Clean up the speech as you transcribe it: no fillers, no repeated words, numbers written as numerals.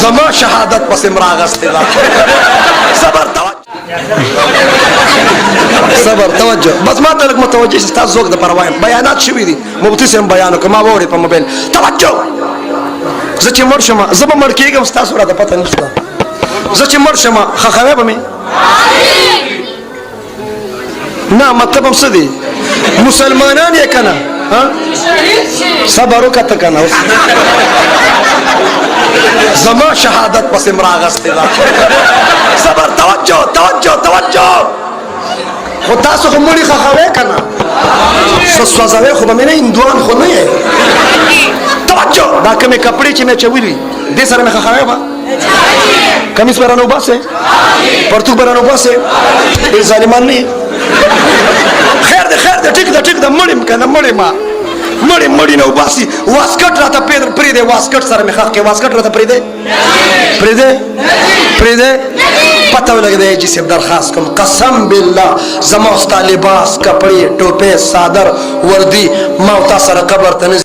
زما شهادت پس راغستی دا صبر توجه بس ما ته لږ متوجه شي تاسو ذوق د پروايم بیانات شوي دي مفتي صاحب بیان وکړ ما واورې په موبایل توجه زه چې مړ شم زه به مړ کېږم ستاسو راته پته نشته زه چې مړ شم ښخوی به مې نه مطلب هم څه دی مسلمانان یې که نه صبر وکړه ته که نه اوس زما شهادت پسې م راغستې ده صبر توجه توجه توجه خو تاسو خو مړي ښخوئ که نه سوځوئ خو به مې نه هندوان خو نه یې توجه دا کومې کپړې چې مې اچولي دې سره مې ښخوئ به کمیس به رانه وباسئ پرتوګ به رانه وباسئ ډېر ظالمان نه یې خیر دی خیر دی ټیک ده ټیک ده مړ یم که نه مړ یم مړی نه وباسي واسکټ راته پرېږدی واسکټ سره مې ښخ کړې واسکټ راته پرېږدی پرېږدی پته ولګېده جي صاحب درخواست کوم قسم بالله زما ستا لباس کپړې ټوپې صادر وردي ما او تا سره قبر ته نه